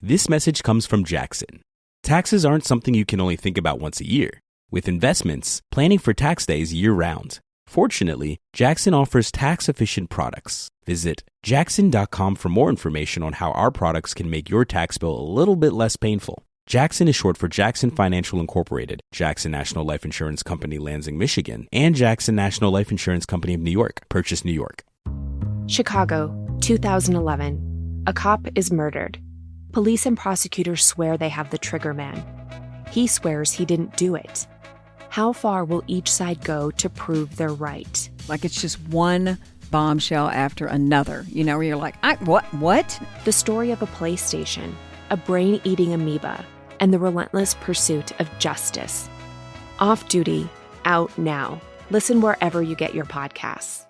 This message comes from Jackson. Taxes aren't something you can only think about once a year. With investments, planning for tax day is year-round. Fortunately, Jackson offers tax-efficient products. Visit jackson.com for more information on how our products can make your tax bill a little bit less painful. Jackson is short for Jackson Financial Incorporated, Jackson National Life Insurance Company, Lansing, Michigan, and Jackson National Life Insurance Company of New York, Purchase, New York. Chicago, 2011. A cop is murdered. Police and prosecutors swear they have the trigger man. He swears he didn't do it. How far will each side go to prove they're right? Like it's just one bombshell after another, where you're like, what? The story of a PlayStation, a brain-eating amoeba, and the relentless pursuit of justice. Off Duty, out now. Listen wherever you get your podcasts.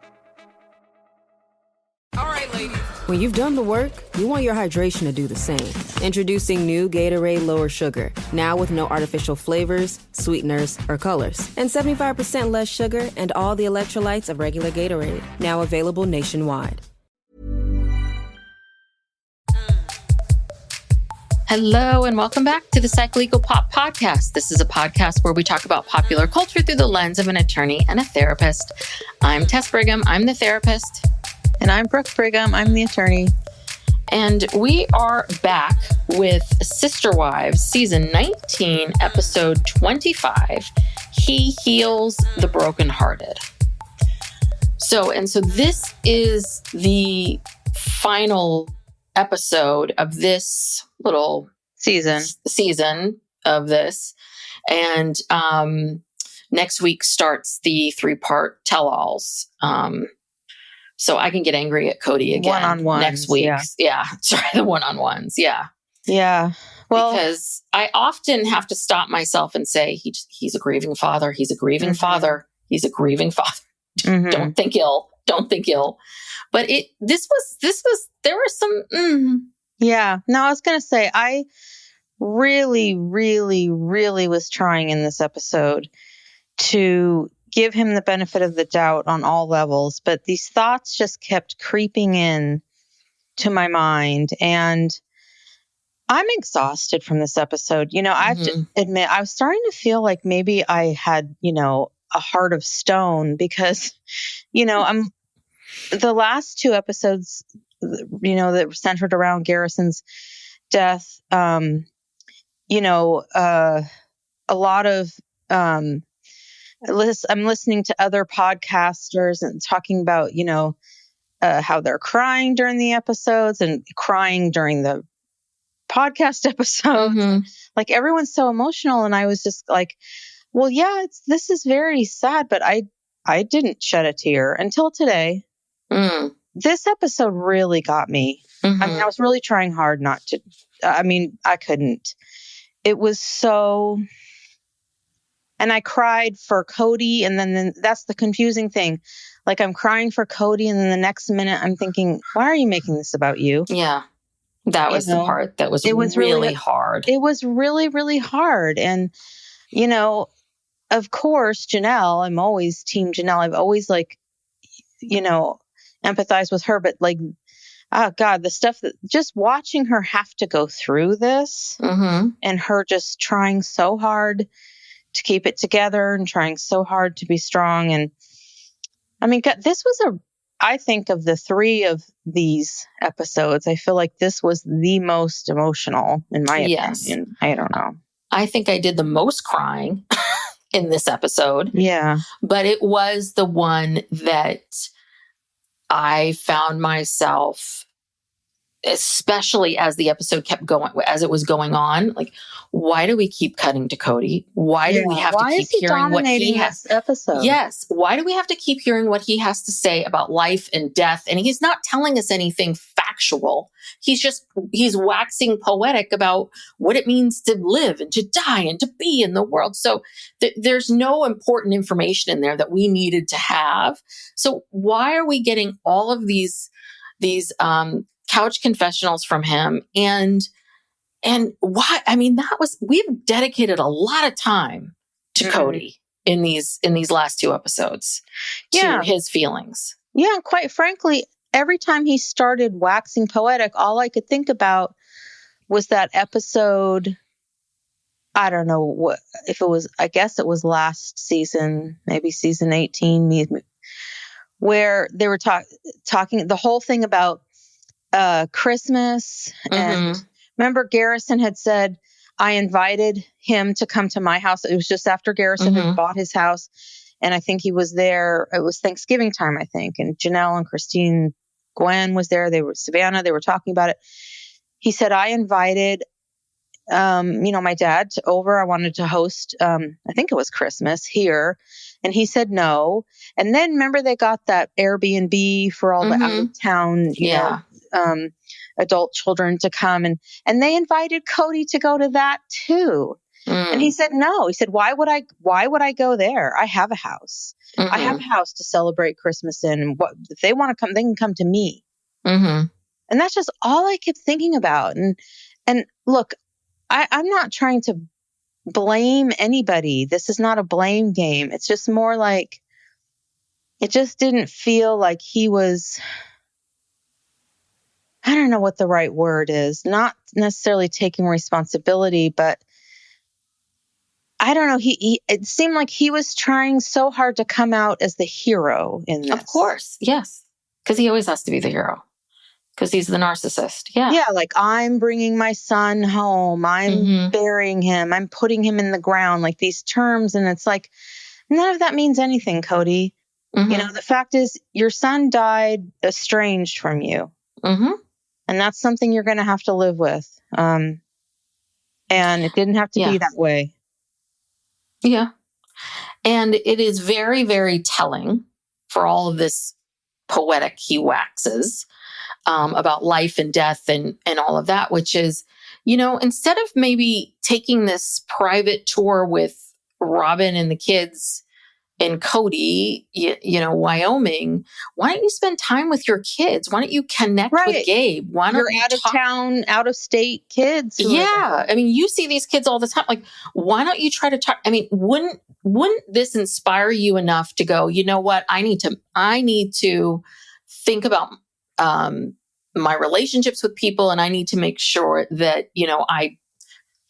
All right, ladies. When you've done the work, you want your hydration to do the same. Introducing new Gatorade Lower Sugar, now with no artificial flavors, sweeteners, or colors. And 75% less sugar and all the electrolytes of regular Gatorade, now available nationwide. Hello and welcome back to the Psychological Pop Podcast. This is a podcast where we talk about popular culture through the lens of an attorney and a therapist. I'm Tess Brigham. I'm the therapist. And I'm Brooke Brigham. I'm the attorney. And we are back with Sister Wives, Season 19, Episode 25, He Heals the Brokenhearted. So this is the final episode of this little season of this. And next week starts the 3-part tell-alls. So I can get angry at Cody again one-on-ones, next week. Yeah. Sorry, the one-on-ones. Yeah. Yeah. Well, because I often have to stop myself and say, he's a grieving father. He's a grieving father. He's a grieving father. Don't think ill. Don't think ill. But there were some. Yeah. No, I was going to say, I really, really, really was trying in this episode to give him the benefit of the doubt on all levels, but these thoughts just kept creeping in to my mind, and I'm exhausted from this episode. I have to admit, I was starting to feel like maybe I had, a heart of stone because, the last 2 episodes, that were centered around Garrison's death, a lot of, I'm listening to other podcasters and talking about, how they're crying during the episodes and crying during the podcast episodes. Like everyone's so emotional. And I was just like, well, yeah, this is very sad, but I didn't shed a tear until today. This episode really got me. I was really trying hard not to. I couldn't. It was so. And I cried for Cody, and then that's the confusing thing. Like I'm crying for Cody, and then the next minute I'm thinking, why are you making this about you? Yeah, that was the part that was really hard. It was really, really hard. And, of course, Janelle, I'm always team Janelle. I've always empathized with her, but oh God, the stuff that just watching her have to go through this and her just trying so hard to keep it together and trying so hard to be strong. And this was I think of the 3 of these episodes, I feel like this was the most emotional in my opinion. I don't know. I think I did the most crying in this episode. Yeah. But it was the one that I found myself, especially as the episode kept going, as it was going on, like, why do we keep cutting to Cody? Why do we have to keep hearing what he has? Episode? Yes. Why do we have to keep hearing what he has to say about life and death? And he's not telling us anything factual. He's waxing poetic about what it means to live and to die and to be in the world. So there's no important information in there that we needed to have. So why are we getting all of these couch confessionals from him? And why? We've dedicated a lot of time to Cody in these last 2 episodes to his feelings. Yeah. Quite frankly, every time he started waxing poetic, all I could think about was that episode. I don't know what if it was. I guess it was last season, maybe season 18, where they were talking the whole thing about Christmas. And remember, Garrison had said, I invited him to come to my house. It was just after Garrison had bought his house. And I think he was there. It was Thanksgiving time, I think. And Janelle and Christine Gwen was there. They were Savannah. They were talking about it. He said, I invited, my dad over. I wanted to host, I think it was Christmas here. And he said no. And then remember, they got that Airbnb for all the out of town, adult children to come. And they invited Cody to go to that too. And he said no. He said, why would I go there? I have a house. I have a house to celebrate Christmas in. What if they want to come, they can come to me. And that's just all I kept thinking about. And look, I'm not trying to blame anybody. This is not a blame game. It's just more like, it just didn't feel like he was, I don't know what the right word is, not necessarily taking responsibility, but I don't know. It seemed like he was trying so hard to come out as the hero in this. Of course. Yes. Because he always has to be the hero. Because he's the narcissist. Yeah. Yeah. Like, I'm bringing my son home. I'm burying him. I'm putting him in the ground, like these terms. And it's like, none of that means anything, Cody. The fact is your son died estranged from you. And that's something you're going to have to live with. And it didn't have to be that way. Yeah. And it is very, very telling for all of this poetic he waxes about life and death and all of that, which is, instead of maybe taking this private tour with Robin and the kids in Cody, Wyoming, why don't you spend time with your kids? Why don't you connect with Gabe? Why don't you out of town, out of state kids? Yeah. I mean, you see these kids all the time. Like, why don't you try to talk? I mean, wouldn't this inspire you enough to go, you know what? I need to think about, my relationships with people. And I need to make sure that,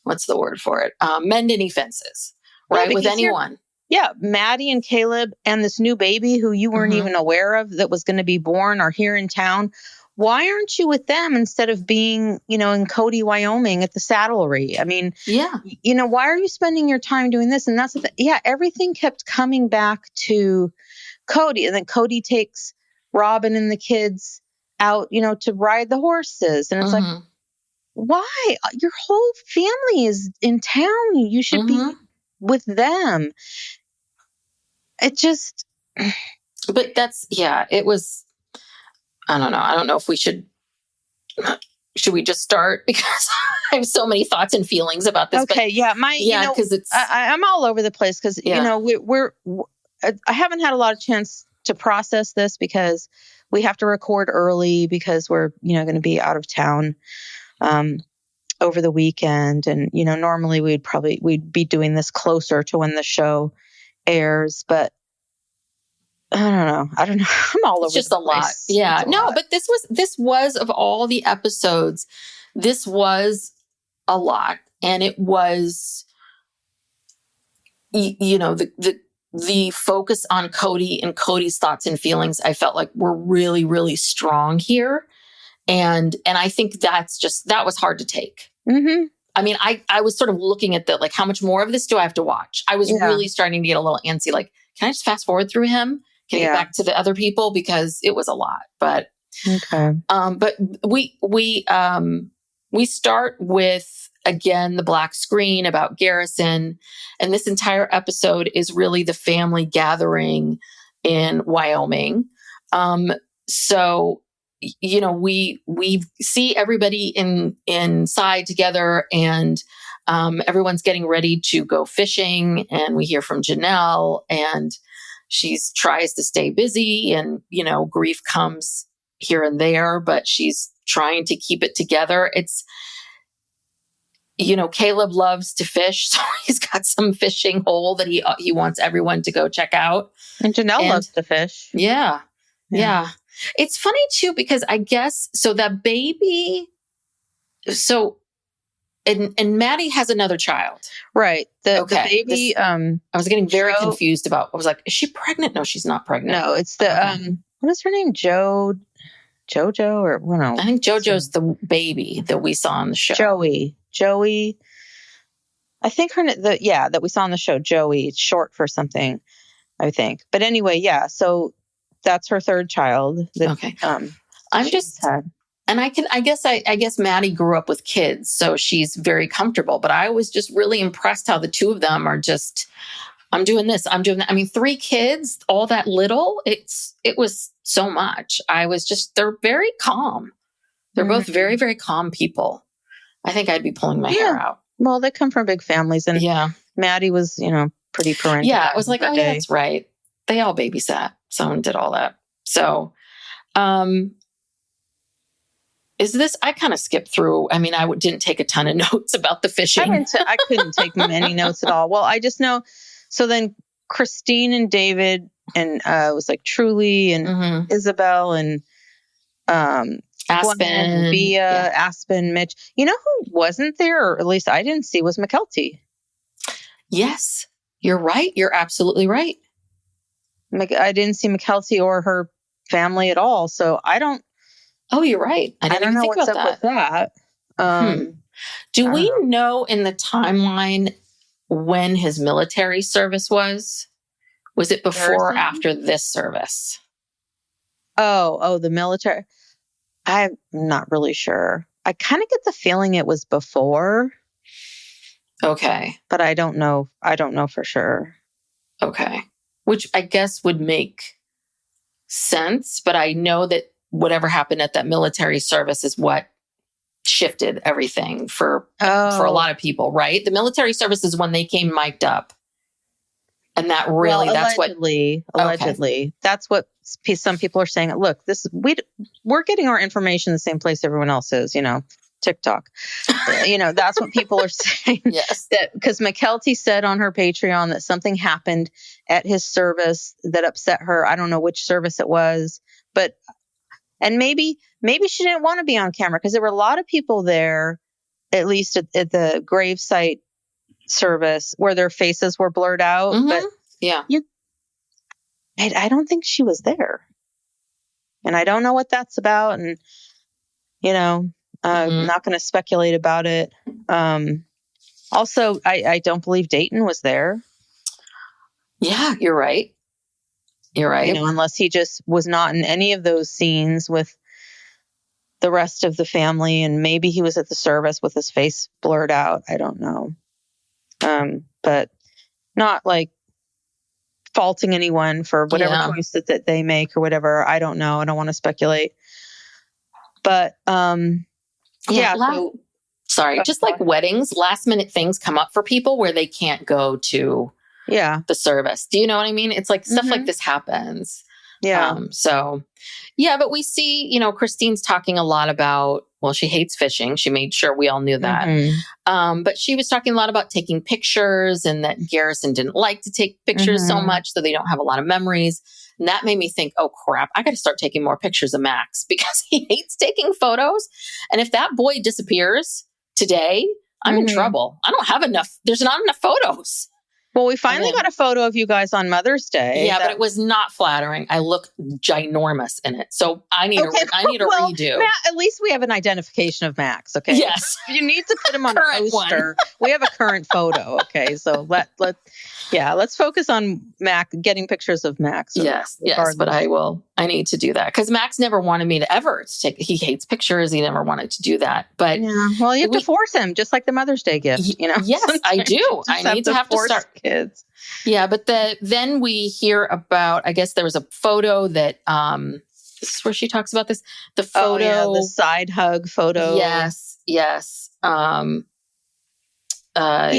what's the word for it? Mend any fences, right? With anyone. Yeah, Maddie and Caleb and this new baby who you weren't even aware of that was going to be born are here in town. Why aren't you with them instead of being, in Cody, Wyoming at the saddlery? I mean, why are you spending your time doing this? And that's everything kept coming back to Cody. And then Cody takes Robin and the kids out, to ride the horses. And it's like, why? Your whole family is in town. You should be with them. It just, but it was, I don't know. I don't know if should we just start? Because I have so many thoughts and feelings about this. Okay. Because it's, I'm all over the place because, I haven't had a lot of chance to process this because we have to record early because we're, going to be out of town, over the weekend. And, normally we'd be doing this closer to when the show airs, but I don't know. I'm all over. It's just a lot. Yeah. No, but this was of all the episodes, this was a lot. And it was, the focus on Cody and Cody's thoughts and feelings, I felt like were really, really strong here. And I think that was hard to take. I mean, I was sort of looking at how much more of this do I have to watch? I was really starting to get a little antsy. Like, can I just fast forward through him? Can I get back to the other people? Because it was a lot, but, but we start with, again, the black screen about Garrison. And this entire episode is really the family gathering in Wyoming. So, we see everybody inside together and everyone's getting ready to go fishing. And we hear from Janelle and she tries to stay busy and, grief comes here and there, but she's trying to keep it together. It's, Caleb loves to fish, so he's got some fishing hole that he wants everyone to go check out. And Janelle loves to fish. Yeah. It's funny too, because I guess, so that baby, so and Maddie has another child. Right. The baby. I was getting very Joe, confused about. I was like, is she pregnant? No, she's not pregnant. No, it's the what is her name? JoJo or no? I think JoJo's the baby that we saw on the show. Joey. I think that we saw on the show. Joey. It's short for something, I think. But anyway, yeah. So that's her third child. Okay. I'm just had. And I guess Maddie grew up with kids, so she's very comfortable. But I was just really impressed how the two of them are just, I'm doing this, I'm doing that. I mean, 3 kids, all that little, it was so much. They're very calm. They're both very, very calm people. I think I'd be pulling my hair out. Well, they come from big families, and Maddie was, pretty parental. Yeah, I was like, oh yeah, that's right. They all babysat, someone did all that. So, I kind of skipped through. I mean, I didn't take a ton of notes about the fishing. I couldn't take many notes at all. Well, I just know. So then Christine and David and it was like Truly and Isabel and Aspen, Via, Aspen, Mitch. You know who wasn't there, or at least I didn't see, was McKelty. Yes, you're right. You're absolutely right. I didn't see McKelty or her family at all. So I don't. Oh, you're right. I don't know what's up with that. Do we know in the timeline when his military service was? Was it before or after this service? Oh, the military. I'm not really sure. I kind of get the feeling it was before. Okay. But I don't know. I don't know for sure. Okay. Which I guess would make sense. But I know that whatever happened at that military service is what shifted everything for a lot of people, right? The military service is when they came mic'd up. And that really, allegedly, that's what some people are saying. Look, we're getting our information the same place everyone else is, TikTok. That's what people are saying. Yes. That because McKelty said on her Patreon that something happened at his service that upset her. I don't know which service it was, and maybe she didn't want to be on camera because there were a lot of people there, at least at the gravesite service, where their faces were blurred out. But I don't think she was there, and I don't know what that's about. And I'm not going to speculate about it. Also, I don't believe Dayton was there. Yeah, you're right. You're right. Unless he just was not in any of those scenes with the rest of the family, and maybe he was at the service with his face blurred out. I don't know. But not like faulting anyone for whatever choice that they make or whatever. I don't know. I don't want to speculate. But just like weddings, last minute things come up for people where they can't go to the service. Do you know what I mean? It's like stuff like this happens. Yeah. But we see, Christine's talking a lot about, well, she hates fishing. She made sure we all knew that. But she was talking a lot about taking pictures and that Garrison didn't like to take pictures so much, so they don't have a lot of memories. And that made me think, oh crap, I got to start taking more pictures of Max because he hates taking photos. And if that boy disappears today, I'm in trouble. I don't have enough. There's not enough photos. Well, we finally got a photo of you guys on Mother's Day. Yeah, but it was not flattering. I look ginormous in it. So I need a redo. Matt, at least we have an identification of Max, okay? Yes. You need to put him on a poster. We have a current photo, okay? So let's focus on Max, getting pictures of Max. Yes, but I need to do that because Max never wanted me to ever take, he hates pictures. He never wanted to do that. But well, you have to force him, just like the Mother's Day gift, Yes, I do. I need to have to start. Kids. Yeah, but then we hear about, I guess there was a photo that, this is where she talks about this, the photo. The side hug photo. Yes. He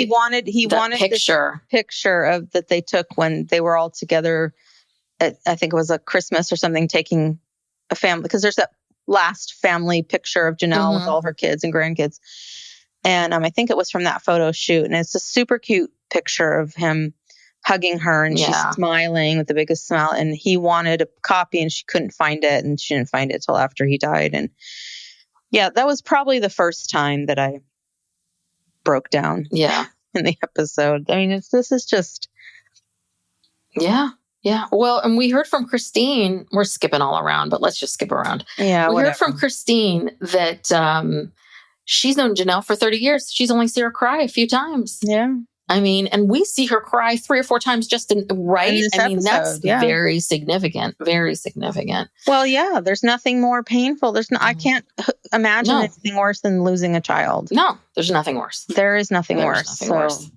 wanted picture. This picture of that they took when they were all together at, I think it was a Christmas or something, taking a family, because there's that last family picture of Janelle with all her kids and grandkids. And I think it was from that photo shoot. And it's a super cute picture of him hugging her and she's smiling with the biggest smile. And he wanted a copy and she couldn't find it. And she didn't find it till after he died. And that was probably the first time that I broke down. Yeah. In the episode. I mean, this is just. Yeah. Yeah. Well, and we heard from Christine, we're skipping all around, but let's just skip around. Yeah. We whatever. heard from Christine that she's known Janelle for 30 years. She's only seen her cry a few times. Yeah. I mean, and we see her cry 3 or 4 times just in this I mean, episode, that's yeah. very significant. Very significant. Well, yeah, there's nothing more painful. I can't imagine anything worse than losing a child. No, there's nothing worse. There is nothing worse.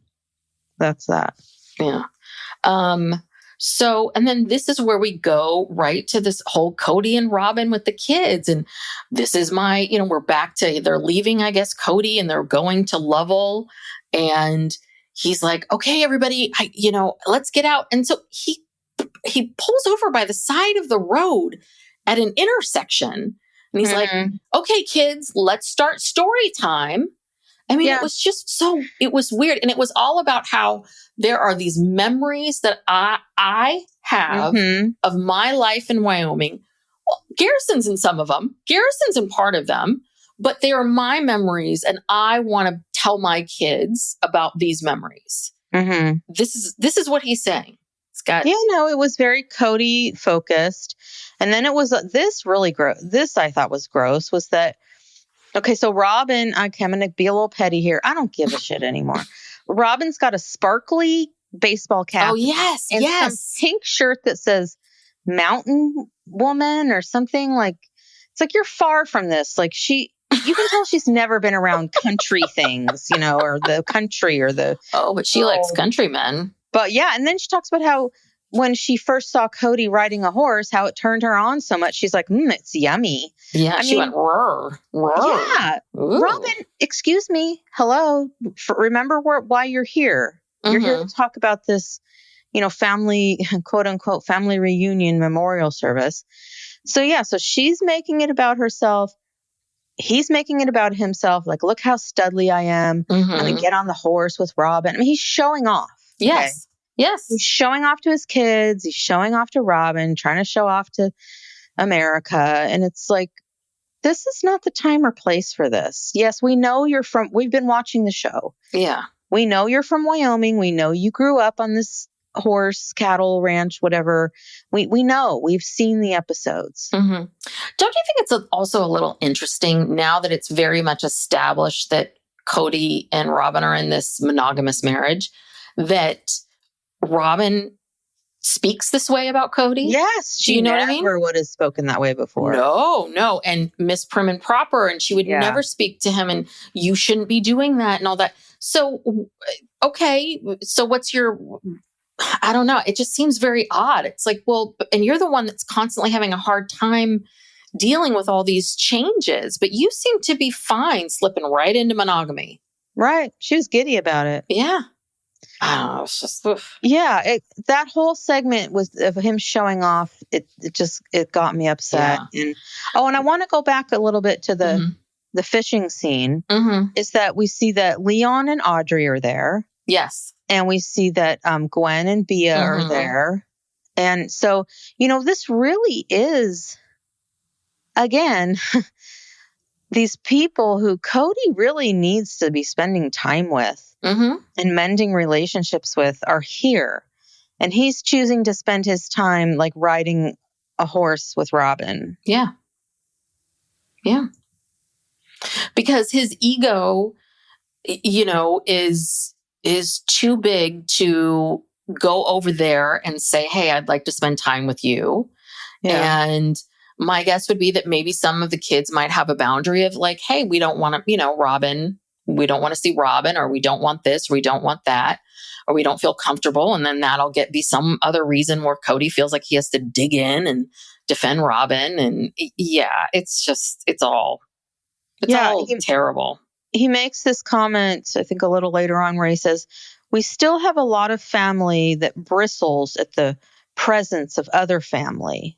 That's that. Yeah. So, and then this is where we go right to this whole Cody and Robin with the kids. And this is we're back to, they're leaving, I guess, Cody, and they're going to Lovell. And he's like, okay, everybody, let's get out. And so he pulls over by the side of the road at an intersection. And he's like, okay, kids, let's start story time. I mean, it was just it was weird. And it was all about how there are these memories that I have of my life in Wyoming. Well, Garrison's in some of them. Garrison's in part of them. But they are my memories, and I want to tell my kids about these memories. Mm-hmm. This is what he's saying. Scott. Yeah, no, it was very Cody focused. And then it was this really gross. This I thought was gross was that, okay, so Robin, I'm going to be a little petty here. I don't give a shit anymore. Robin's got a sparkly baseball cap. Oh, yes, and some pink shirt that says Mountain Woman or something. Like, it's like, you're far from this. Like, you can tell she's never been around country things, or the country or the. Oh, but she likes countrymen. But yeah. And then she talks about how when she first saw Cody riding a horse, how it turned her on so much. She's like, it's yummy. Yeah. She went, roar, roar. Yeah. Ooh. Robin, excuse me. Hello. Remember why you're here. You're here to talk about this, family, quote unquote, family reunion memorial service. So yeah. So she's making it about herself. He's making it about himself. Like, look how studly I am. I'm going to get on the horse with Robin. I mean, he's showing off. Yes. Okay? Yes. He's showing off to his kids. He's showing off to Robin, trying to show off to America. And it's like, this is not the time or place for this. Yes, we know we've been watching the show. Yeah. We know you're from Wyoming. We know you grew up on this horse, cattle ranch, whatever. We know. We've seen the episodes. Mm-hmm. Don't you think it's also a little interesting now that it's very much established that Cody and Robin are in this monogamous marriage, that Robin speaks this way about Cody? Yes. She never would have spoken that way before. No. And Miss Prim and Proper, and she would never speak to him, and you shouldn't be doing that and all that. So, okay. So what's your... I don't know. It just seems very odd. It's like, well, and you're the one that's constantly having a hard time dealing with all these changes, but you seem to be fine slipping right into monogamy. Right. She was giddy about it. Yeah. I don't know. It's just, oof. Yeah. That whole segment was of him showing off. It got me upset. Yeah. And I want to go back a little bit to the fishing scene. Is that we see that Leon and Audrey are there. Yes. And we see that Gwen and Bea are there. And so, this really is, again, these people who Cody really needs to be spending time with and mending relationships with are here. And he's choosing to spend his time like riding a horse with Robin. Yeah. Yeah. Because his ego, is too big to go over there and say, hey, I'd like to spend time with you. Yeah. And my guess would be that maybe some of the kids might have a boundary of like, hey, we don't want to, Robin, we don't want to see Robin, or we don't want this, or we don't want that, or we don't feel comfortable. And then that'll be some other reason where Cody feels like he has to dig in and defend Robin. And it's all terrible. He makes this comment, I think a little later on, where he says, we still have a lot of family that bristles at the presence of other family.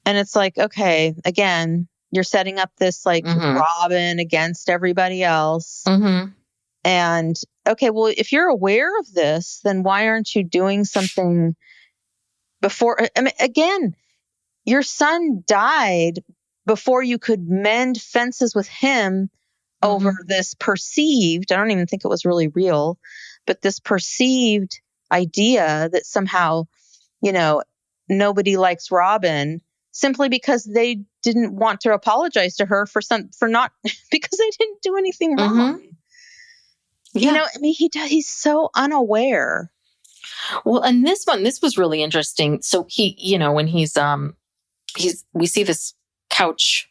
And it's like, okay, again, you're setting up this like Robin against everybody else. And okay, well, if you're aware of this, then why aren't you doing something before? I mean, again, your son died before you could mend fences with him over this perceived, I don't even think it was really real, but this perceived idea that somehow, nobody likes Robin simply because they didn't want to apologize to her for not because they didn't do anything wrong. Yeah. He's so unaware. Well, and this was really interesting. So he, when we see this couch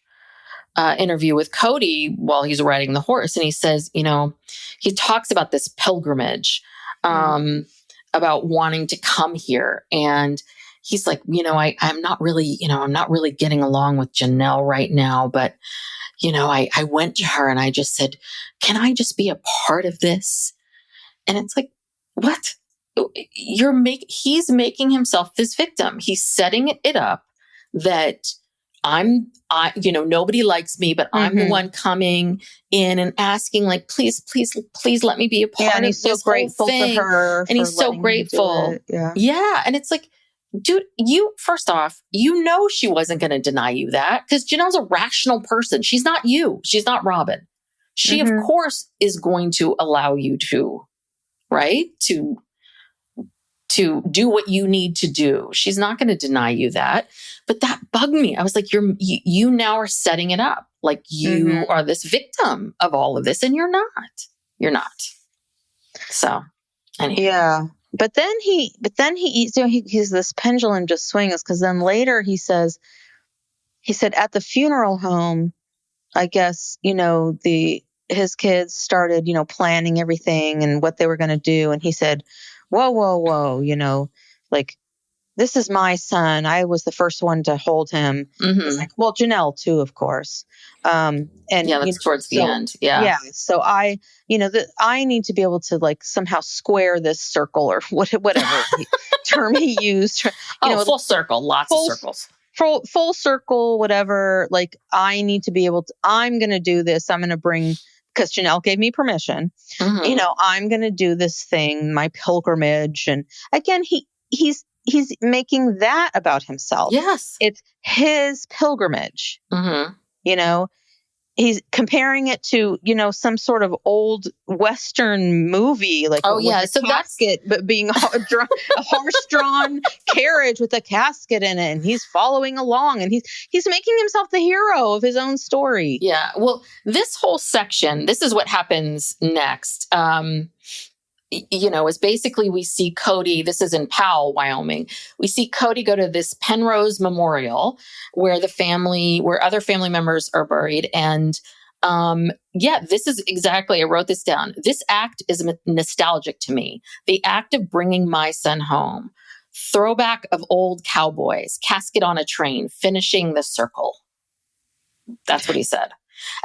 interview with Cody while he's riding the horse, and he says, he talks about this pilgrimage, about wanting to come here, and he's like, I'm not really getting along with Janelle right now, but I went to her and I just said, can I just be a part of this? And it's like, what? He's making himself this victim. He's setting it up that nobody likes me, but I'm the one coming in and asking, like, please let me be a part of this. He's so grateful to her. And he's so grateful. Yeah. And it's like, dude, first off, she wasn't going to deny you that, because Janelle's a rational person. She's not you. She's not Robin. She, of course, is going to allow you to, right? To do what you need to do. She's not going to deny you that. But that bugged me. I was like, you now are setting it up. Like you are this victim of all of this, and you're not. You're not. So, anyway. Yeah. But then he's this pendulum just swings, because then later he said at the funeral home, I guess, his kids started, planning everything and what they were going to do. And he said, whoa, like, this is my son. I was the first one to hold him. It's like, well, Janelle too, of course. And that's towards the end. Yeah. Yeah. So I need to be able to, like, somehow square this circle, or whatever term he used. Full circle, lots of circles. Full circle, whatever. Like, I need to be able to, I'm going to do this. I'm going to bring, because Janelle gave me permission, I'm going to do this thing, my pilgrimage. And again, he's making that about himself. Yes. It's his pilgrimage. He's comparing it to, some sort of old Western movie, like so casket, but being a horse-drawn carriage with a casket in it, and he's following along, and he's making himself the hero of his own story. Yeah. Well, this whole section, this is what happens next. Is basically we see Cody, this is in Powell, Wyoming. We see Cody go to this Penrose Memorial where other family members are buried. And this is exactly, I wrote this down. This act is nostalgic to me. The act of bringing my son home. Throwback of old cowboys, casket on a train, finishing the circle. That's what he said.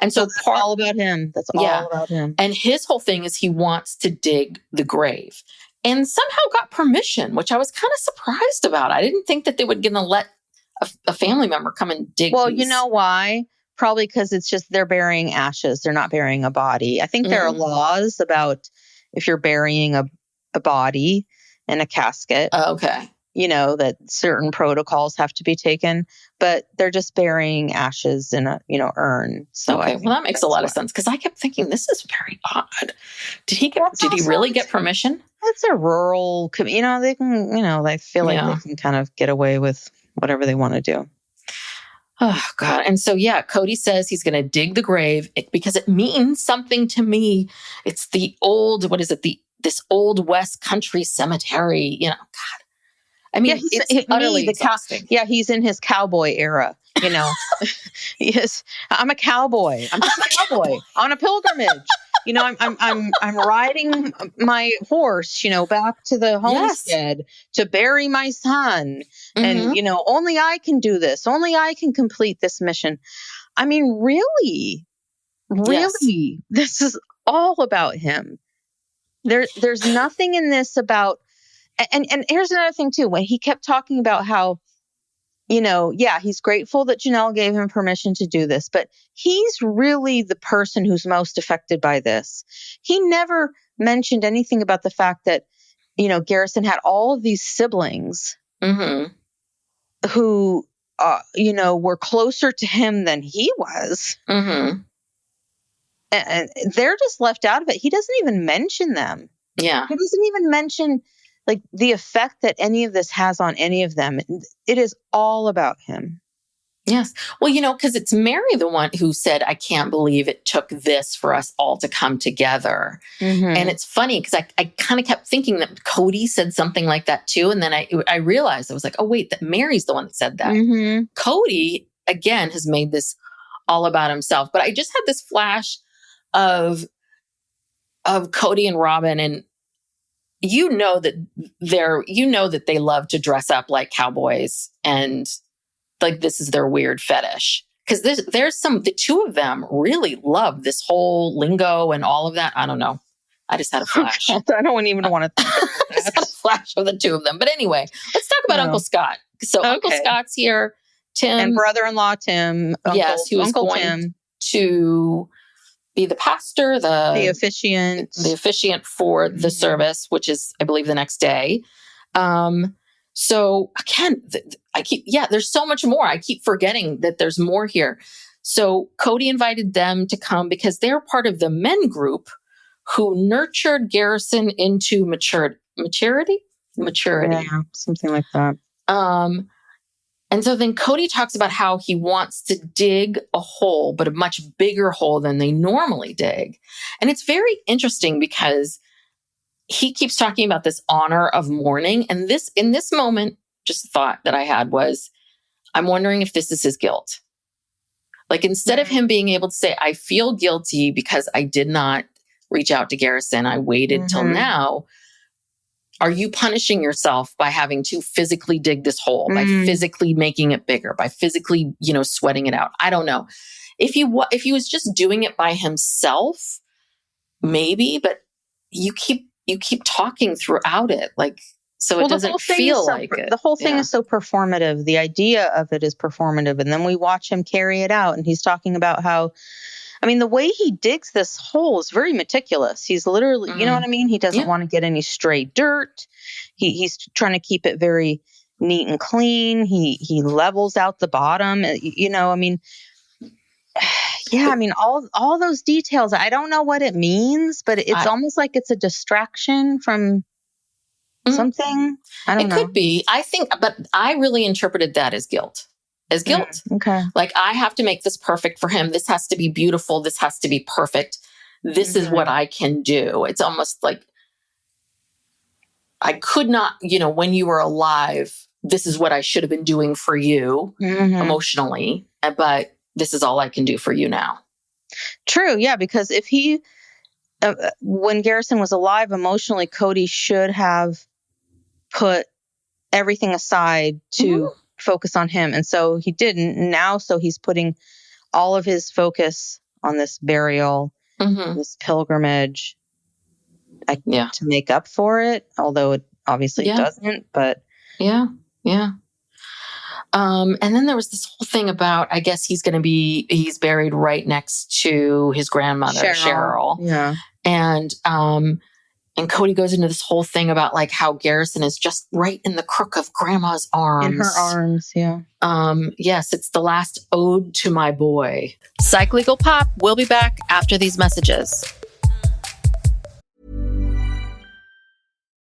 And so that's all about him. That's all about him. And his whole thing is he wants to dig the grave, and somehow got permission, which I was kind of surprised about. I didn't think that they would gonna let a family member come and dig. Well, you know why? Probably because it's just they're burying ashes. They're not burying a body. I think there are laws about if you're burying a body in a casket. Okay. That certain protocols have to be taken, but they're just burying ashes in a, urn. So okay, well, that makes a lot of sense, because I kept thinking this is very odd. Did he really get permission? It's a rural, they can, they feel like they can kind of get away with whatever they want to do. Oh God. And so, Cody says he's going to dig the grave because it means something to me. It's the old, this old West Country cemetery, God. I mean, it's utterly exhausting. He's in his cowboy era, Yes, I'm a cowboy. I'm just a cowboy on a pilgrimage. I'm riding my horse, back to the homestead to bury my son. And, only I can do this. Only I can complete this mission. I mean, really, this is all about him. There's nothing in this about. And here's another thing too, when he kept talking about how, he's grateful that Janelle gave him permission to do this, but he's really the person who's most affected by this. He never mentioned anything about the fact that, Garrison had all of these siblings who, were closer to him than he was. and they're just left out of it. He doesn't even mention them. Yeah. He doesn't even mention like the effect that any of this has on any of them. It is all about him. Yes. Well, because it's Mary, the one who said, I can't believe it took this for us all to come together. Mm-hmm. And it's funny because I kind of kept thinking that Cody said something like that too. And then I realized, I was like, oh, wait, that Mary's the one that said that. Mm-hmm. Cody, again, has made this all about himself. But I just had this flash of Cody and Robin, and that they love to dress up like cowboys, and like this is their weird fetish. Because the two of them really love this whole lingo and all of that. I don't know. I just had a flash. I don't even want to think about I just had a flash of the two of them. But anyway, let's talk about Uncle Scott. So Uncle Scott's here. Tim. And brother-in-law Tim. Who was going Tim. to be the pastor, the officiant for the service, which is, I believe, the next day. So again, there's so much more. I keep forgetting that there's more here. So Cody invited them to come because they're part of the men group who nurtured Garrison into maturity, yeah, something like that. And so then Cody talks about how he wants to dig a hole, but a much bigger hole than they normally dig. And it's very interesting because he keeps talking about this honor of mourning. And in this moment, just the thought that I had was, I'm wondering if this is his guilt. Like instead of him being able to say, I feel guilty because I did not reach out to Garrison, I waited till now. Are you punishing yourself by having to physically dig this hole, by physically making it bigger, by physically, sweating it out? I don't know. If he was just doing it by himself, maybe, but you keep talking throughout it. Like, so it doesn't feel like it. The whole thing is so performative. The idea of it is performative. And then we watch him carry it out. And he's talking about how, the way he digs this hole is very meticulous. He's literally, you know what I mean? He doesn't want to get any stray dirt. He's trying to keep it very neat and clean. He levels out the bottom, all those details. I don't know what it means, but it's almost like it's a distraction from something. I don't know. It could be. I think, but I really interpreted that as guilt. Okay. Like, I have to make this perfect for him. This has to be beautiful. This has to be perfect. This is what I can do. It's almost like I could not, when you were alive, this is what I should have been doing for you emotionally, but this is all I can do for you now. True. Yeah. Because if when Garrison was alive emotionally, Cody should have put everything aside to focus on him. And so he didn't now. So he's putting all of his focus on this burial, this pilgrimage to make up for it. Although it obviously doesn't, but yeah. And then there was this whole thing about, I guess he's buried right next to his grandmother, Cheryl. Yeah. And Cody goes into this whole thing about like how Garrison is just right in the crook of grandma's arms. In her arms, yeah. Yes, it's the last ode to my boy. Psych Legal Pop, we'll be back after these messages.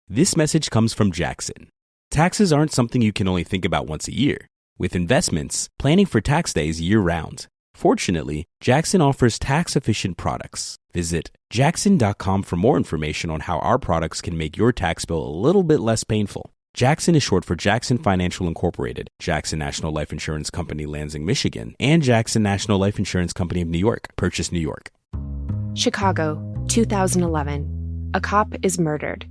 This message comes from Jackson. Taxes aren't something you can only think about once a year. With investments, planning for tax day is year-round. Fortunately, Jackson offers tax-efficient products. Visit Jackson.com for more information on how our products can make your tax bill a little bit less painful. Jackson is short for Jackson Financial Incorporated, Jackson National Life Insurance Company, Lansing, Michigan, and Jackson National Life Insurance Company of New York, Purchase, New York. Chicago, 2011. A cop is murdered.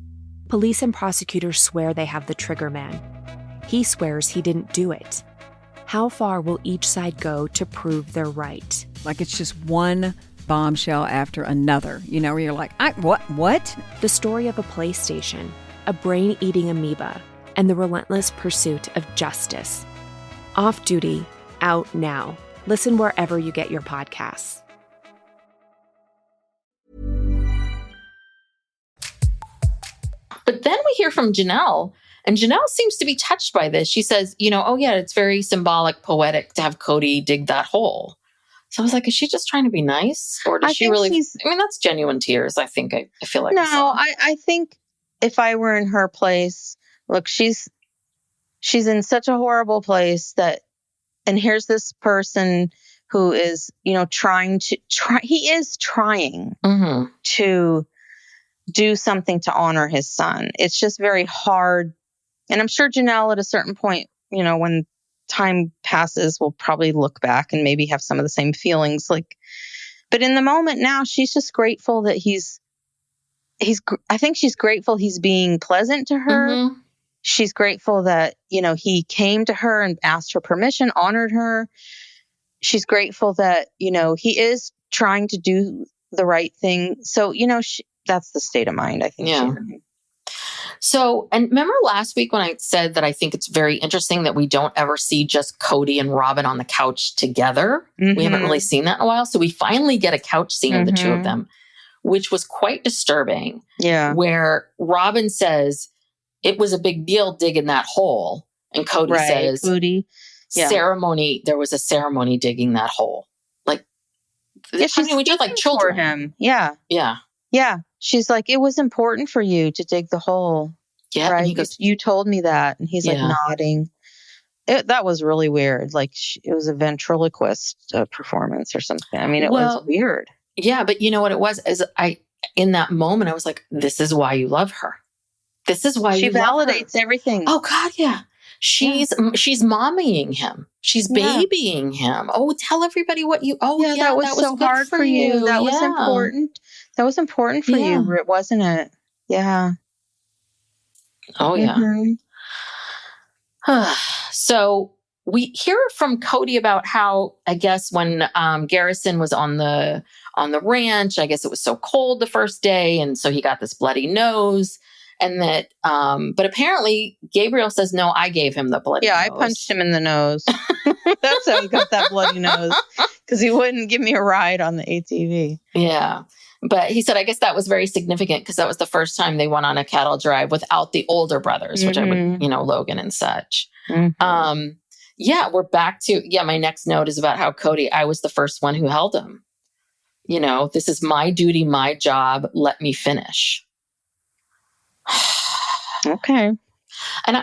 Police and prosecutors swear they have the trigger man. He swears he didn't do it. How far will each side go to prove they're right? Like it's just one bombshell after another, where you're like, what? The story of a PlayStation, a brain-eating amoeba, and the relentless pursuit of justice. Off Duty, out now. Listen wherever you get your podcasts. But then we hear from Janelle, and Janelle seems to be touched by this. She says, it's very symbolic, poetic to have Cody dig that hole. So I was like, is she just trying to be nice? Or does she really? I mean, that's genuine tears. I think I feel like. No, I think if I were in her place, look, she's in such a horrible place and here's this person who is, he is trying to do something to honor his son. It's just very hard. And I'm sure Janelle at a certain point, when time passes, will probably look back and maybe have some of the same feelings. But in the moment now, she's just grateful that I think she's grateful he's being pleasant to her. Mm-hmm. She's grateful that, he came to her and asked her permission, honored her. She's grateful that, he is trying to do the right thing. So, that's the state of mind, I think. Yeah. So, and remember last week when I said that I think it's very interesting that we don't ever see just Cody and Robin on the couch together. Mm-hmm. We haven't really seen that in a while. So we finally get a couch scene of the two of them, which was quite disturbing. Yeah. Where Robin says, it was a big deal digging that hole. And Cody says, ceremony, there was a ceremony digging that hole. Yeah, we did like children. For him. Yeah. Yeah. Yeah. She's like, it was important for you to dig the hole. Yeah. Right. And he goes, you told me that. And he's like nodding. That was really weird. It was a ventriloquist performance or something. I mean, it was weird. Yeah. But you know what it was? In that moment, I was like, this is why you love her. This is why she validates everything. Oh God. Yeah. She's mommying him. She's babying him. Oh, tell everybody what you. Oh, yeah, that was so hard for you. That was important. That was important for you, wasn't it? Yeah. Oh yeah. So we hear from Cody about how, I guess, when Garrison was on the ranch, I guess it was so cold the first day, and so he got this bloody nose. And that, but apparently Gabriel says, no, I gave him the bloody nose. Yeah, I punched him in the nose. That's how he got that bloody nose, because he wouldn't give me a ride on the ATV. Yeah. But he said, I guess that was very significant because that was the first time they went on a cattle drive without the older brothers, which I would, Logan and such. Mm-hmm. We're back to, my next note is about how Cody, I was the first one who held him. This is my duty, my job. Let me finish. Okay. And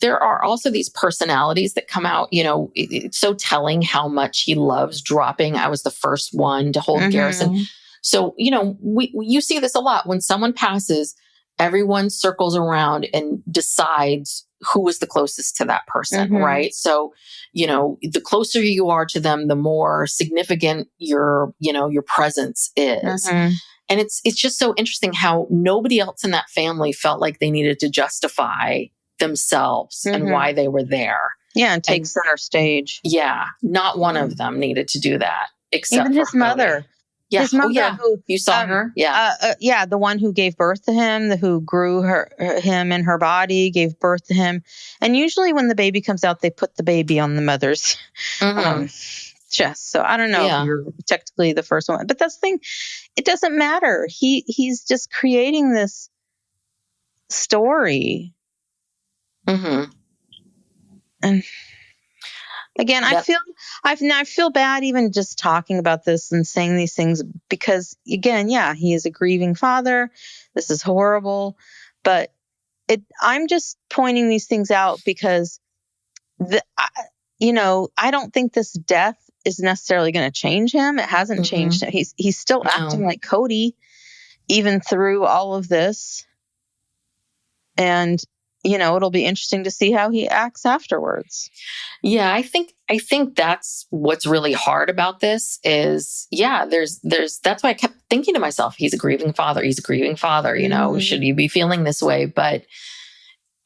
there are also these personalities that come out, it's so telling how much he loves dropping. I was the first one to hold Garrison. So, you see this a lot. When someone passes, everyone circles around and decides who is the closest to that person, right? So, the closer you are to them, the more significant your presence is. And it's just so interesting how nobody else in that family felt like they needed to justify themselves and why they were there. Yeah, and take center stage. Yeah, not one of them needed to do that, except even his mother. Yeah. His mother, who you saw her. Yeah, the one who gave birth to him, who grew him in her body, gave birth to him. And usually, when the baby comes out, they put the baby on the mother's chest. So I don't know if you're technically the first one, but that's the thing. It doesn't matter. He's just creating this story. And again, I feel bad even just talking about this and saying these things because, again, he is a grieving father. This is horrible, but I'm just pointing these things out because I don't think this death is necessarily going to change him. It hasn't changed him. He's still acting like Cody, even through all of this. And, it'll be interesting to see how he acts afterwards. Yeah, I think that's what's really hard about this is, there's that's why I kept thinking to myself, he's a grieving father. He's a grieving father. Should you be feeling this way? But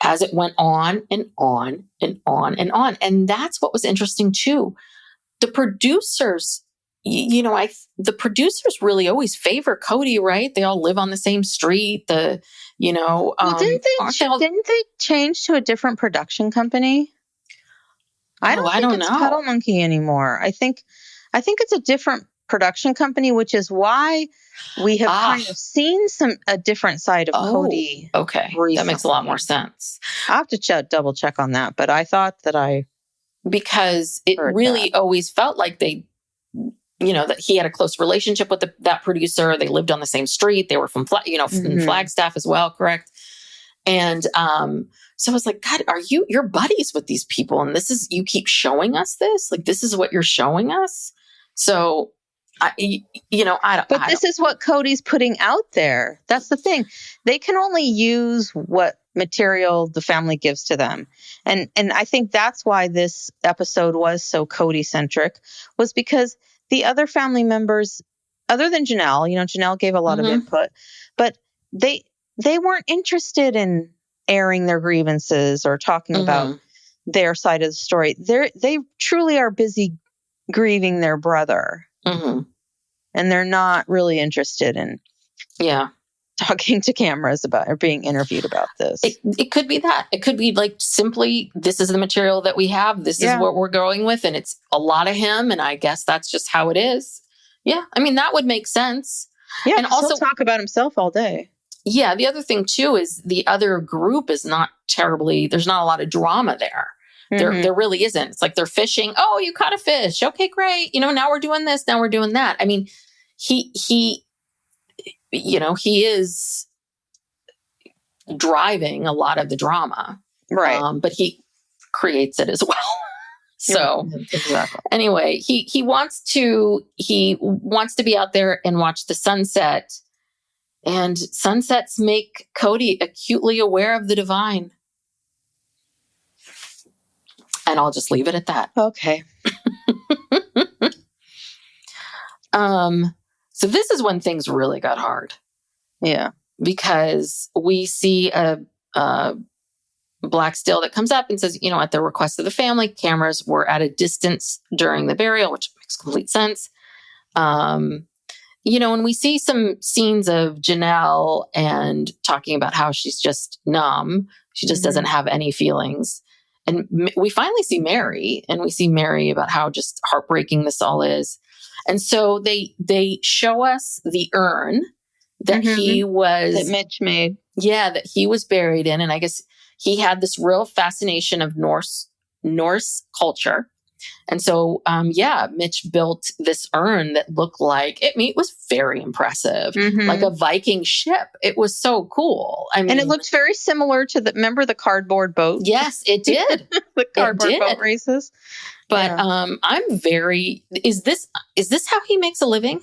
as it went on and on and on and on, and that's what was interesting too. The producers, the producers really always favor Cody, right? They all live on the same street. Didn't they change to a different production company? I don't think it's Puddle Monkey anymore. I think it's a different production company, which is why we have kind of seen a different side of Cody. Okay, recently. That makes a lot more sense. I'll have to double check on that, but I thought that because it really always felt like that he had a close relationship with that producer. They lived on the same street. They were from, in Flagstaff as well. Correct. And, so I was like, God, you're buddies with these people. And you keep showing us this, like, this is what you're showing us. So this is what Cody's putting out there. That's the thing. They can only use what material the family gives to them. And I think that's why this episode was so Cody centric, was because the other family members, other than Janelle, Janelle gave a lot of input, but they weren't interested in airing their grievances or talking about their side of the story. They truly are busy grieving their brother. And they're not really interested in talking to cameras about or being interviewed about this. It could be that. It could be like simply, this is the material that we have. This is what we're going with. And it's a lot of him. And I guess that's just how it is. Yeah. I mean, that would make sense. Yeah. And also he'll talk about himself all day. Yeah. The other thing too is the other group is not terribly, there's not a lot of drama there. There really isn't. It's like they're fishing. Oh, you caught a fish. Okay, great. Now we're doing this. Now we're doing that. I mean, he is driving a lot of the drama. Right. But he creates it as well. So exactly. Anyway, he wants to be out there and watch the sunset. And sunsets make Cody acutely aware of the divine. And I'll just leave it at that. Okay. So this is when things really got hard. Yeah. Because we see a black still that comes up and says, at the request of the family, cameras were at a distance during the burial, which makes complete sense. And we see some scenes of Janelle and talking about how she's just numb. She just doesn't have any feelings. And we finally see Mary, and we see Mary about how just heartbreaking this all is. And so they show us the urn that that Mitch made. Yeah, that he was buried in. And I guess he had this real fascination of Norse culture. And so, Mitch built this urn that looked like, it was very impressive, like a Viking ship. It was so cool. I mean, and it looked very similar to remember the cardboard boat? Yes, it did. The cardboard boat races. But I'm very, is this how he makes a living?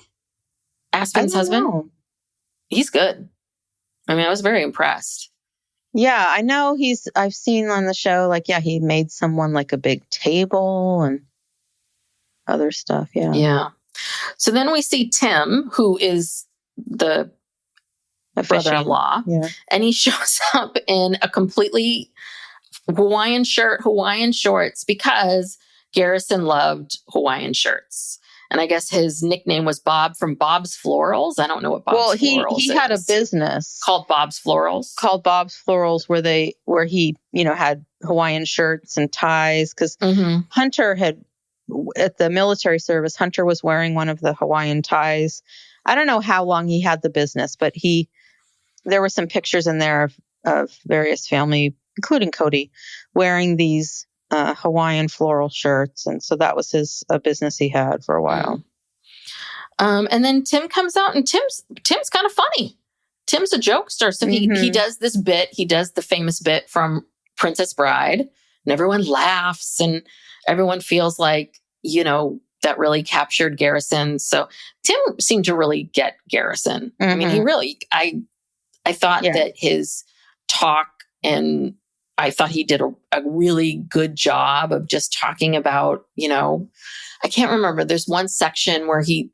Aspen's husband? Know. He's good. I mean, I was very impressed. Yeah, I know I've seen on the show, he made someone like a big table and other stuff. Yeah. Yeah. So then we see Tim, who is the brother-in-law, and he shows up in a completely Hawaiian shirt, Hawaiian shorts, because Garrison loved Hawaiian shirts. And I guess his nickname was Bob from Bob's Florals. I don't know what Bob's Florals is. He had a business called Bob's Florals. Where he, had Hawaiian shirts and ties. Because Hunter had, at the military service, Hunter was wearing one of the Hawaiian ties. I don't know how long he had the business, but there were some pictures in there of various family, including Cody, wearing these Hawaiian floral shirts. And so that was a business he had for a while. And then Tim comes out, and Tim's kind of funny. Tim's a jokester. So he does this bit. He does the famous bit from Princess Bride, and everyone laughs and everyone feels like, that really captured Garrison. So Tim seemed to really get Garrison. I mean, he really, I thought that his talk, and I thought he did a really good job of just talking about, I can't remember. There's one section where he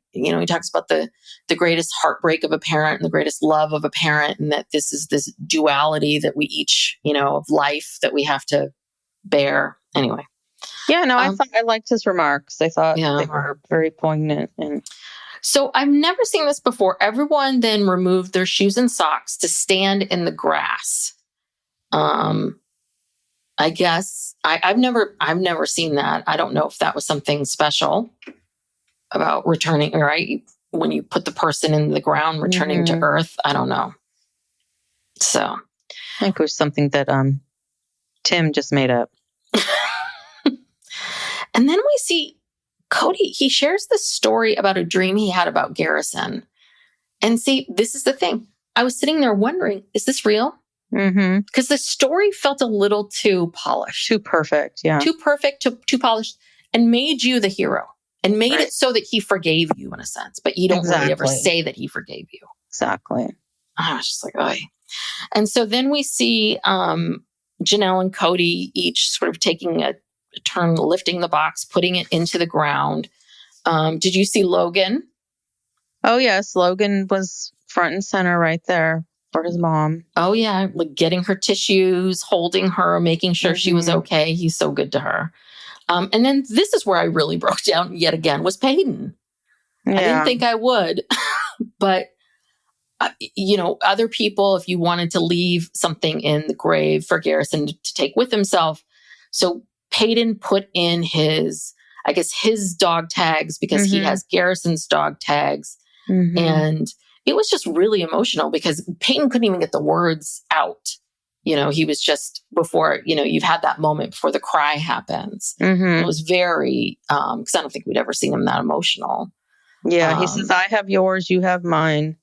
talks about the greatest heartbreak of a parent and the greatest love of a parent. And that this is this duality that we each, of life that we have to bear. Anyway. Yeah, no, I liked his remarks. I thought they were very poignant. So I've never seen this before. Everyone then removed their shoes and socks to stand in the grass. I guess I've never seen that. I don't know if that was something special about returning, right? When you put the person in the ground, returning to earth. I don't know. So I think it was something that Tim just made up. And then we see Cody, he shares this story about a dream he had about Garrison. And see, this is the thing. I was sitting there wondering, is this real? Mm-hmm. Because the story felt a little too polished. Too perfect, yeah. Too perfect, too polished, and made you the hero. And made it so that he forgave you in a sense. But you don't really ever say that he forgave you. Exactly. I was just like, oh. And so then we see Janelle and Cody each sort of taking a turn, lifting the box, putting it into the ground. Did you see Logan? Oh, yes. Logan was front and center right there for his mom. Oh, yeah. Like getting her tissues, holding her, making sure she was okay. He's so good to her. And then this is where I really broke down yet again, was Peyton. Yeah. I didn't think I would. But, other people, if you wanted to leave something in the grave for Garrison to take with himself. So Peyton put in his dog tags because he has Garrison's dog tags. Mm-hmm. And it was just really emotional because Peyton couldn't even get the words out. He was just before, you've had that moment before the cry happens. Mm-hmm. It was very, because I don't think we'd ever seen him that emotional. Yeah, he says, I have yours, you have mine.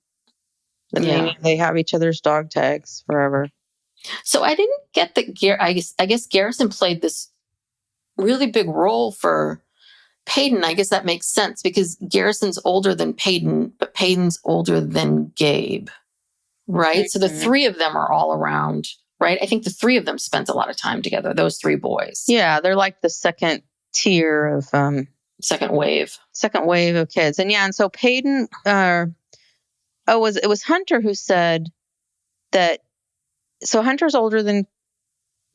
And meaning they have each other's dog tags forever. So I didn't get that. I guess Garrison played this really big role for Peyton. I guess that makes sense because Garrison's older than Peyton, but Peyton's older than Gabe, right? Mm-hmm. So the three of them are all around, right? I think the three of them spent a lot of time together, those three boys. Yeah, they're like the second tier of... Second wave of kids. And so Peyton... it was Hunter who said that... So Hunter's older than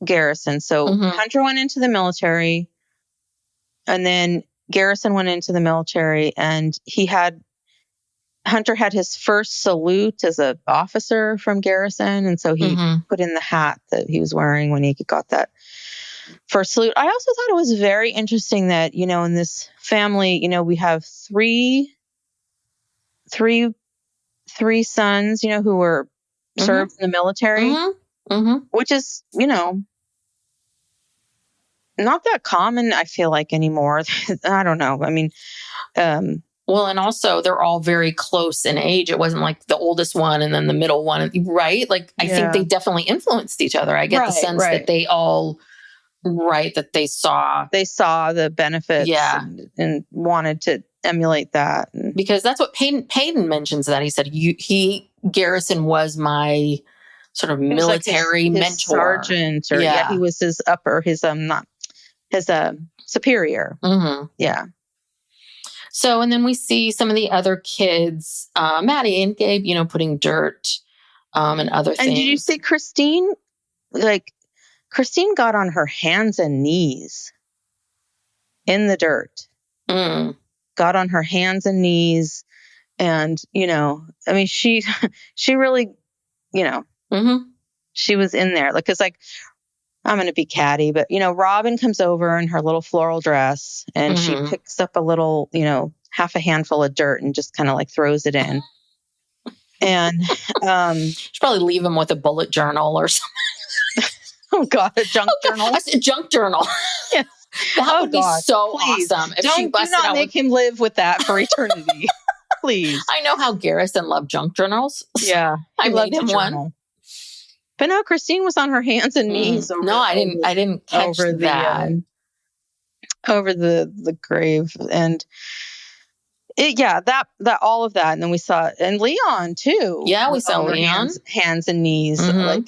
Garrison. So Hunter went into the military, and then Garrison went into the military, and Hunter had his first salute as an officer from Garrison, and so he put in the hat that he was wearing when he got that first salute. I also thought it was very interesting that, in this family, we have three sons, who were served in the military, which is, not that common, I feel like, anymore. I don't know. I mean, well, and also they're all very close in age. It wasn't like the oldest one and then the middle one, right? Like, I think they definitely influenced each other. I get the sense that they all, that they saw the benefits and wanted to emulate that. Because that's what Peyton mentions, that he said, Garrison was my sort of military his mentor. Sergeant, or he was his superior. Mm-hmm. Yeah. So, and then we see some of the other kids, Maddie and Gabe, putting dirt and other things. And did you see Christine? Christine got on her hands and knees in the dirt. Got on her hands and knees. And, I mean, she really, she was in there. Because I'm going to be catty, but, Robin comes over in her little floral dress, and she picks up a little, half a handful of dirt and just kind of throws it in. And should probably leave him with a bullet journal or something. Oh, God, a junk journal. A junk journal. Yes. That would be so awesome. If do not make him live with that for eternity. Please. I know how Garrison loved junk journals. Yeah. I made him one. But no, Christine was on her hands and knees. I didn't catch that. Over the grave. And that all of that. And then we saw, and Leon too. Yeah, we saw Leon. Hands and knees,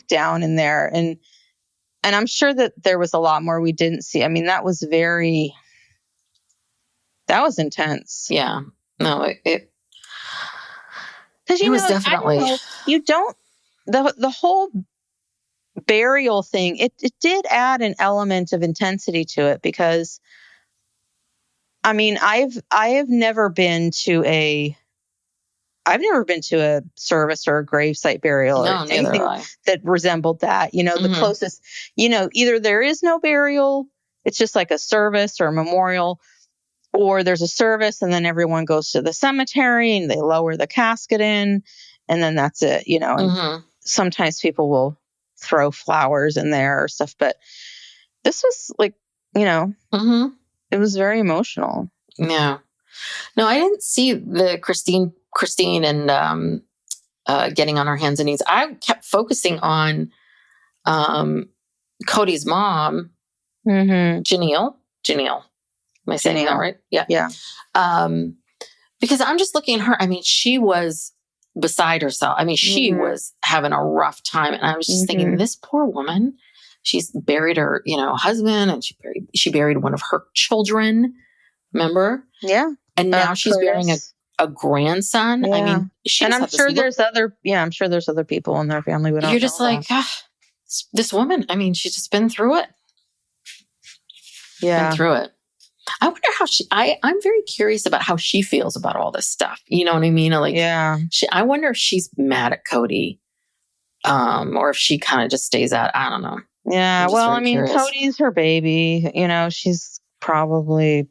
down in there. And I'm sure that there was a lot more we didn't see. I mean, that was intense. Yeah. No, it was definitely, the whole burial thing, it did add an element of intensity to it, because I mean, I've never been to a service or a gravesite burial or anything that resembled that. The closest, either there is no burial, it's just like a service or a memorial, or there's a service and then everyone goes to the cemetery and they lower the casket in, and then that's it, And sometimes people will throw flowers in there or stuff, but this was it was very emotional. No, I didn't see the Christine and getting on her hands and knees. I kept focusing on Cody's mom, Janelle. Am I saying that right? Yeah. Yeah. Because I'm just looking at her. I mean, she was beside herself. I mean, she was having a rough time. And I was just thinking, this poor woman, she's buried her, husband, and she buried one of her children. Remember? Yeah. And now she's burying a grandson. Yeah. I mean, and I'm sure there's other people in their family. You're just like, this woman. I mean, she's just been through it. Yeah. Been through it. I wonder how I'm very curious about how she feels about all this stuff. You know what I mean? Like, I wonder if she's mad at Cody, or if she kind of just stays out. I don't know. Yeah. Well, I mean, curious. Cody's her baby, she's probably,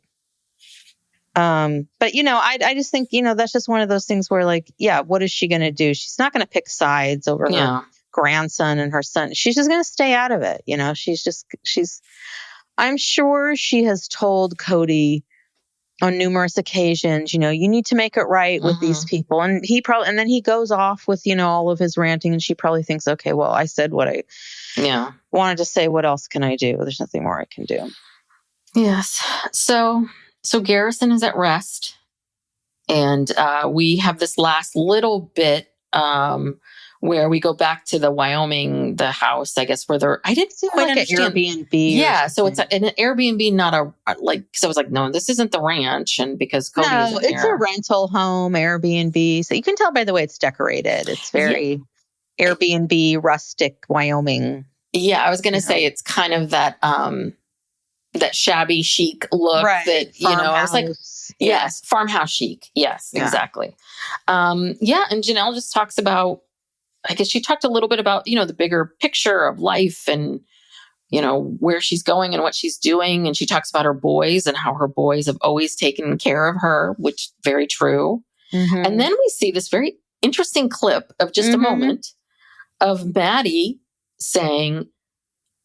but I just think, that's just one of those things where like, what is she going to do? She's not going to pick sides over her grandson and her son. She's just going to stay out of it. I'm sure she has told Cody on numerous occasions, you need to make it right with these people. And then he goes off with, all of his ranting, and she probably thinks, okay, well, I said what I wanted to say. What else can I do? There's nothing more I can do. Yes. So Garrison is at rest, and we have this last little bit, where we go back to the Wyoming, the house, I guess, where I didn't quite understand. An Airbnb. Yeah. So it's an Airbnb, not because I was like, no, this isn't the ranch. And because Cody isn't it's a rental home, Airbnb. So you can tell by the way it's decorated. It's very Airbnb, rustic Wyoming. Yeah. I was going to say it's kind of that shabby chic look that, I was like, yes, farmhouse chic. Yes, exactly. And Janelle just talks about, I guess she talked a little bit about, the bigger picture of life and, where she's going and what she's doing. And she talks about her boys and how her boys have always taken care of her, which is very true. And then we see this very interesting clip of just a moment of Maddie saying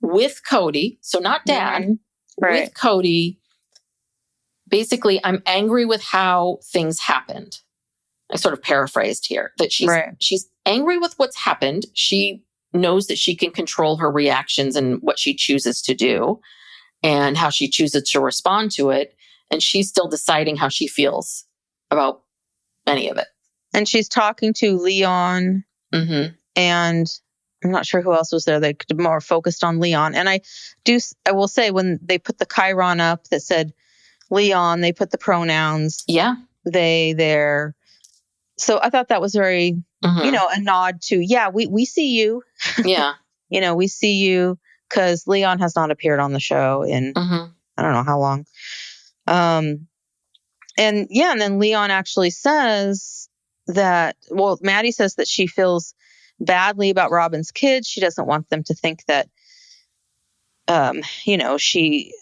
with Cody, so not Dad, with Cody, basically, I'm angry with how things happened. I sort of paraphrased here that she's angry with what's happened. She knows that she can control her reactions and what she chooses to do and how she chooses to respond to it. And she's still deciding how she feels about any of it. And she's talking to Leon and I'm not sure who else was there. They more focused on Leon. And I will say when they put the chyron up that said Leon, they put the pronouns. Yeah. They, there. So I thought that was very, a nod to, we see you. Yeah. We see you because Leon has not appeared on the show in, I don't know how long. And then Leon actually says that, Maddie says that she feels badly about Robin's kids. She doesn't want them to think that, she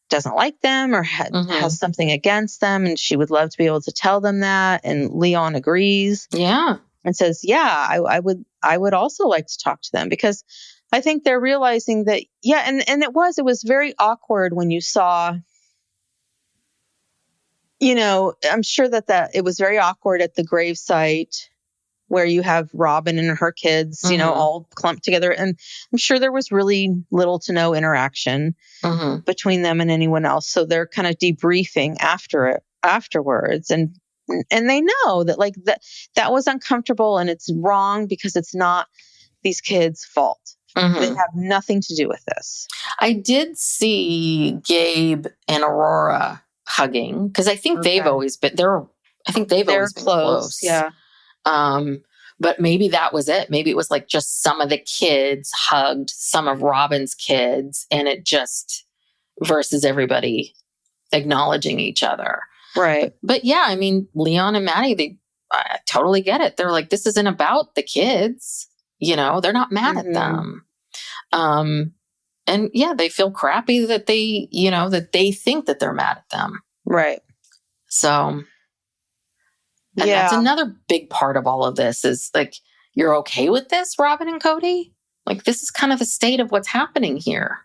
doesn't like them or has something against them. And she would love to be able to tell them that. And Leon agrees. Yeah. And says, I would also like to talk to them because I think they're realizing that, and it was very awkward when you saw, I'm sure that it was very awkward at the gravesite where you have Robin and her kids, all clumped together. And I'm sure there was really little to no interaction between them and anyone else. So they're kind of debriefing afterwards. And they know that like that was uncomfortable and it's wrong because it's not these kids' fault. They have nothing to do with this. I did see Gabe and Aurora hugging because I think they've always been close. Yeah. But maybe that was it. Maybe it was like just some of the kids hugged some of Robin's kids and it just versus everybody acknowledging each other. Right. But yeah, I mean, Leon and Maddie, I totally get it. They're like, this isn't about the kids. They're not mad at them. And yeah, they feel crappy that they think that they're mad at them. Right. So, and that's another big part of all of this is like, you're okay with this, Robin and Cody? Like, this is kind of the state of what's happening here.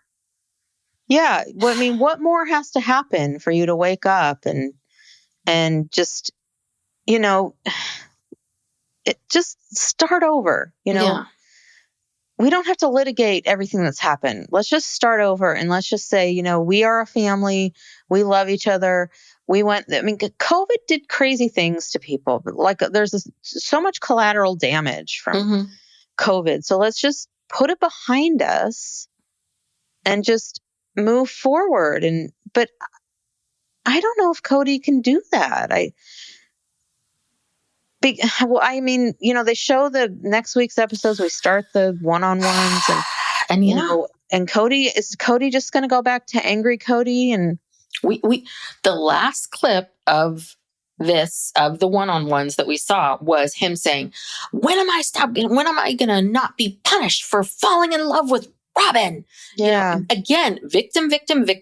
Yeah. Well, I mean, what more has to happen for you to wake up and and just, just start over, Yeah. We don't have to litigate everything that's happened. Let's just start over and let's just say, we are a family. We love each other. COVID did crazy things to people, but there's so much collateral damage from COVID. So let's just put it behind us and just move forward. But I don't know if Cody can do that. They show the next week's episodes. We start the one-on-ones and Cody, is Cody just going to go back to angry Cody? And the last clip of the one-on-ones that we saw was him saying, when am I going to not be punished for falling in love with Robin? Yeah. Again, victim.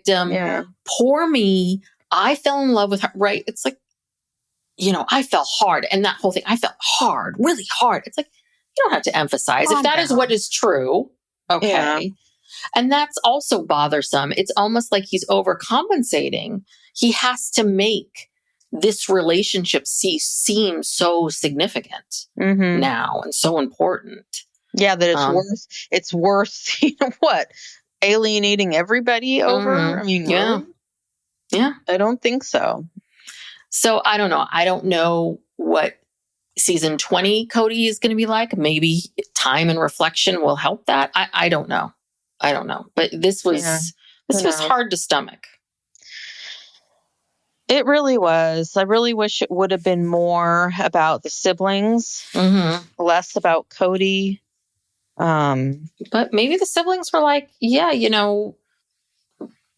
Yeah. Poor me. I fell in love with her. Right. It's like, I fell hard, and that whole thing, I felt hard, really hard. It's like, you don't have to emphasize if that is what is true. Okay. Yeah. And that's also bothersome. It's almost like he's overcompensating. He has to make this relationship seem so significant now and so important. Yeah. That it's worth, what? Alienating everybody over? I mean, yeah. Really? Yeah. I don't think so. So I don't know. I don't know what season 20 Cody is going to be like. Maybe time and reflection will help that. I don't know. But this was hard to stomach. It really was. I really wish it would have been more about the siblings, less about Cody. But maybe the siblings were like, yeah,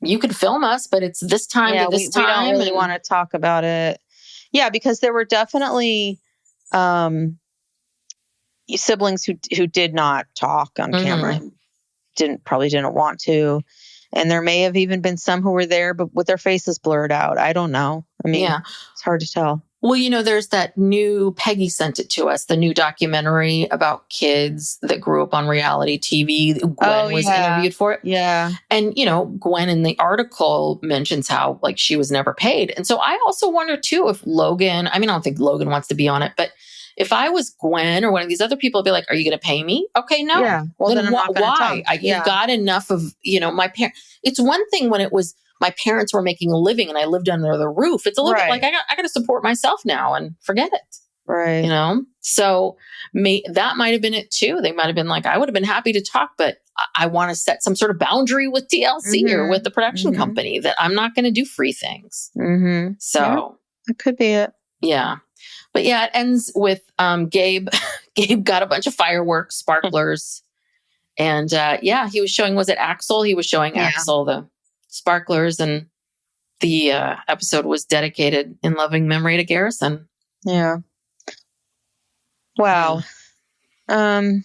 you could film us, but it's this time to this time. We don't really want to talk about it. Yeah, because there were definitely siblings who did not talk on camera, probably didn't want to. And there may have even been some who were there, but with their faces blurred out. I don't know. I mean, It's hard to tell. Well, there's that new, Peggy sent it to us, the new documentary about kids that grew up on reality TV. Gwen was interviewed for it. Yeah. And, Gwen in the article mentions how she was never paid. And so I also wonder too, if Logan, I don't think Logan wants to be on it, but if I was Gwen or one of these other people, I'd be like, are you going to pay me? Okay, no. Yeah. Well, then why? You got enough of, my parents. It's one thing when it was, my parents were making a living and I lived under the roof. It's a little bit like I got to support myself now and forget it. Right. So that might have been it too. They might have been like, I would have been happy to talk, but I want to set some sort of boundary with TLC or with the production company that I'm not going to do free things. So that could be it. Yeah. But yeah, it ends with Gabe. Gabe got a bunch of fireworks, sparklers. And he was showing, was it Axel? He was showing Axel the sparklers, and the episode was dedicated in loving memory to Garrison. Yeah. Wow. Yeah.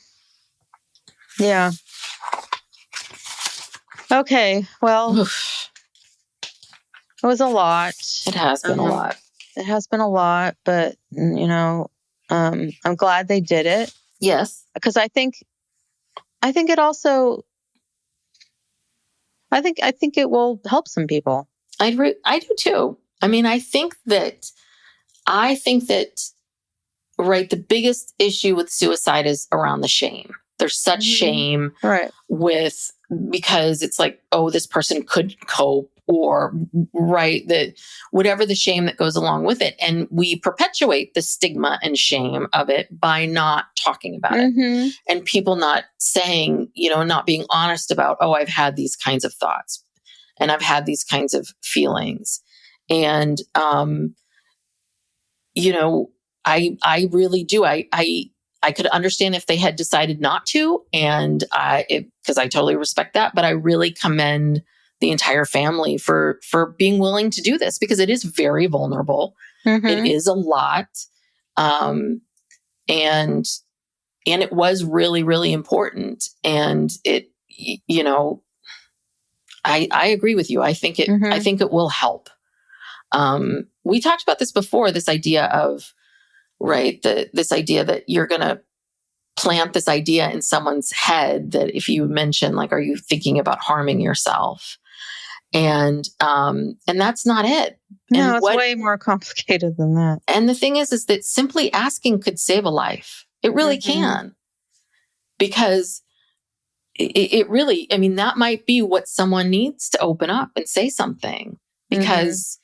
Okay. Well, it was a lot. It has been a lot. It has been a lot, but I'm glad they did it. Yes. Because I think it also, I think it will help some people. I do too. I think that, right, the biggest issue with suicide is around the shame. There's such shame because it's like, oh, this person could cope, or that whatever the shame that goes along with it. And we perpetuate the stigma and shame of it by not talking about it, and people not saying, not being honest about, oh, I've had these kinds of thoughts and I've had these kinds of feelings. And, I really do. I could understand if they had decided not to, and because I totally respect that, but I really commend the entire family for being willing to do this, because it is very vulnerable. It is a lot. And it was really, really important. And it, I agree with you. I think it will help. We talked about this before, this idea of, this idea that you're going to plant this idea in someone's head that if you mention, are you thinking about harming yourself? And that's not it. No, it's way more complicated than that. And the thing is that simply asking could save a life. It really can. Because it really, I mean, that might be what someone needs to open up and say something. Because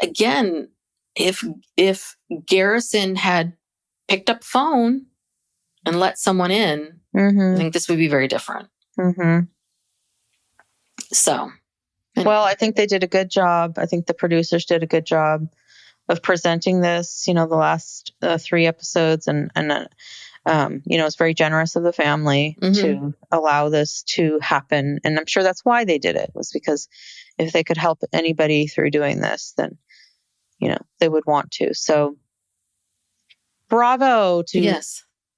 again, if Garrison had picked up the phone and let someone in, I think this would be very different. So, anyway. Well, I think they did a good job. I think the producers did a good job of presenting this, the last 3 episodes. And it's very generous of the family to allow this to happen. And I'm sure that's why they did it, was because if they could help anybody through doing this, then, they would want to. So bravo to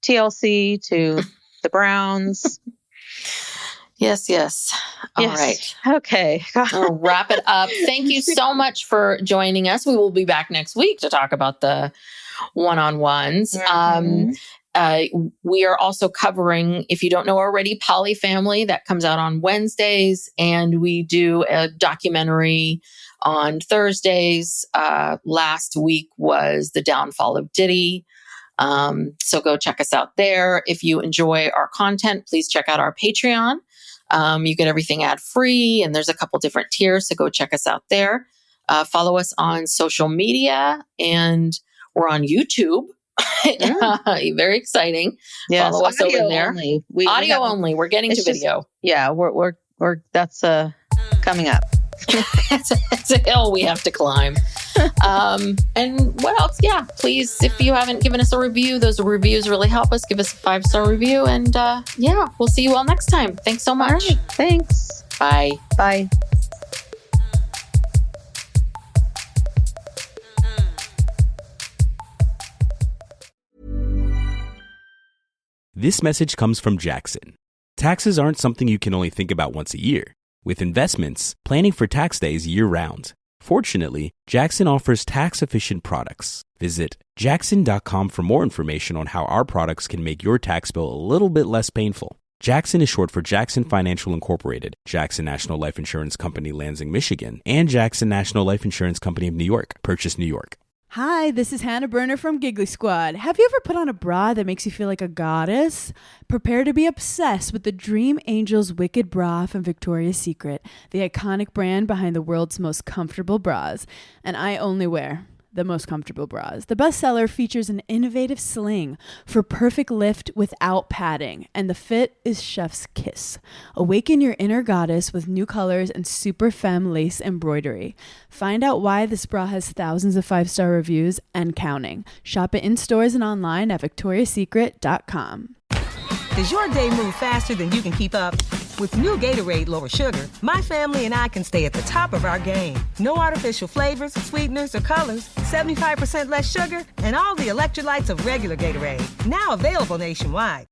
TLC, to the Browns. Yes. All right. Okay. I'll wrap it up. Thank you so much for joining us. We will be back next week to talk about the one-on-ones. We are also covering, if you don't know already, Poly Family. That comes out on Wednesdays. And we do a documentary on Thursdays. Last week was The Downfall of Diddy. So go check us out there. If you enjoy our content, please check out our Patreon. You get everything ad-free, and there's a couple different tiers, so go check us out there. Follow us on social media, and we're on YouTube. Very exciting. Yes, follow us over there. Only. Audio only. We're getting to video. We're that's coming up. it's a hill we have to climb. And what else? Yeah, please, if you haven't given us a review, those reviews really help us. Give us a 5-star review. And we'll see you all next time. Thanks so much. Right, thanks. Bye. Bye. This message comes from Jackson. Taxes aren't something you can only think about once a year. With investments, planning for tax day is year-round. Fortunately, Jackson offers tax-efficient products. Visit jackson.com for more information on how our products can make your tax bill a little bit less painful. Jackson is short for Jackson Financial Incorporated, Jackson National Life Insurance Company, Lansing, Michigan, and Jackson National Life Insurance Company of New York, Purchase, New York. Hi, this is Hannah Berner from Giggly Squad. Have you ever put on a bra that makes you feel like a goddess? Prepare to be obsessed with the Dream Angels Wicked Bra from Victoria's Secret, the iconic brand behind the world's most comfortable bras. And I only wear the most comfortable bras. The bestseller features an innovative sling for perfect lift without padding, and the fit is chef's kiss. Awaken your inner goddess with new colors and super femme lace embroidery. Find out why this bra has thousands of 5-star reviews and counting. Shop it in stores and online at victoriassecret.com. Does your day move faster than you can keep up? With new Gatorade Lower Sugar, my family and I can stay at the top of our game. No artificial flavors, sweeteners, or colors. 75% less sugar, and all the electrolytes of regular Gatorade. Now available nationwide.